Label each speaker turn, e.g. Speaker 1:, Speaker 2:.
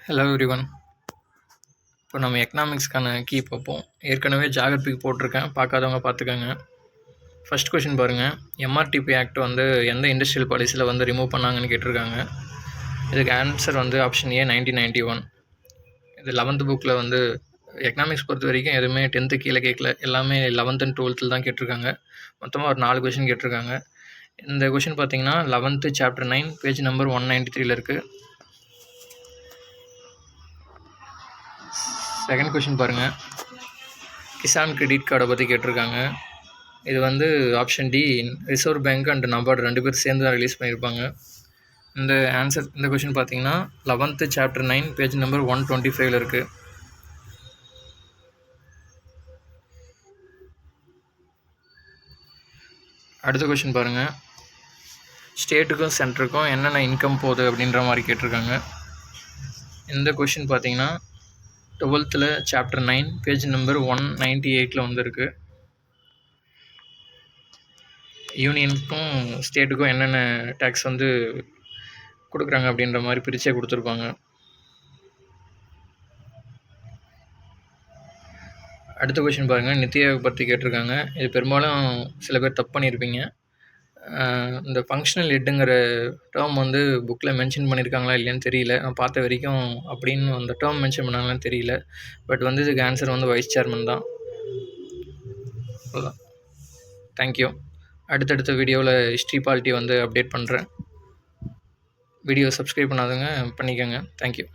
Speaker 1: Hello everyone. இப்போ நம்ம எக்கனாமிக்ஸ்க்கான key பார்ப்போம். ஏற்கனவே ஜாகிரபிக்கு போட்டிருக்கேன், பார்க்காதவங்க பார்த்துக்கோங்க. ஃபர்ஸ்ட் கொஷின் பாருங்கள். எம்ஆர்டிபி ஆக்ட் வந்து எந்த இண்டஸ்ட்ரியல் பாலிசியில் வந்து ரிமூவ் பண்ணாங்கன்னு கேட்டிருக்காங்க. இதுக்கு ஆன்சர் வந்து ஆப்ஷன் ஏ 1991. இது 11th புக்கில் வந்து எக்கனாமிக்ஸ் பொறுத்த வரைக்கும் எதுவுமே 10th கீழே கேட்கல, எல்லாமே 11th and 12th தான் கேட்டிருக்காங்க. மொத்தமாக ஒரு 4 கொஷின் கேட்டிருக்காங்க. இந்த கொஷின் பார்த்தீங்கன்னா 11th சாப்டர் 9 பேஜ் நம்பர் 193 இருக்குது. செகண்ட் கொஷின் பாருங்கள். கிசான் கிரெடிட் கார்டை பற்றி கேட்டிருக்காங்க. இது வந்து option the reserve bank and NABARD 2 பேர் சேர்ந்து தான் ரிலீஸ் பண்ணியிருப்பாங்க. இந்த கொஷின் பார்த்தீங்கன்னா 11th சாப்டர் 9 பேஜ் நம்பர் 125 இருக்குது. அடுத்த கொஷின் பாருங்கள். ஸ்டேட்டுக்கும் சென்டருக்கும் என்னென்ன இன்கம் போகுது அப்படின்ற மாதிரி கேட்டிருக்காங்க. இந்த கொஷின் பார்த்தீங்கன்னா 12th சாப்டர் 9 பேஜ் நம்பர் 198 வந்துருக்கு. யூனியனுக்கும் ஸ்டேட்டுக்கும் என்னென்ன டேக்ஸ் வந்து கொடுக்குறாங்க அப்படின்ற மாதிரி பிரிச்சே கொடுத்துருப்பாங்க. அடுத்த கொஷின் பாருங்கள். நித்தி ஆயோக் பற்றி கேட்டிருக்காங்க. இது பெரும்பாலும் சில பேர் தப்பு பண்ணியிருப்பீங்க. இந்த ஃபங்க்ஷனல் ஹெட்டுங்கிற டேர்ம் வந்து புக்கில் மென்ஷன் பண்ணியிருக்காங்களா இல்லையான்னு தெரியல. நான் பார்த்த வரைக்கும் அப்படின்னு அந்த டேர்ம் மென்ஷன் பண்ணாங்களான்னு தெரியல. பட் வந்து இதுக்கு ஆன்சர் வந்து வைஸ் சேர்மன் தான். அவ்வளோதான். தேங்க்யூ. அடுத்தடுத்த வீடியோவில் ஹிஸ்ட்ரி பாலிட்டி வந்து அப்டேட் பண்ணுறேன். வீடியோ சப்ஸ்கிரைப் பண்ணாதவங்க பண்ணிக்கோங்க. தேங்க்யூ.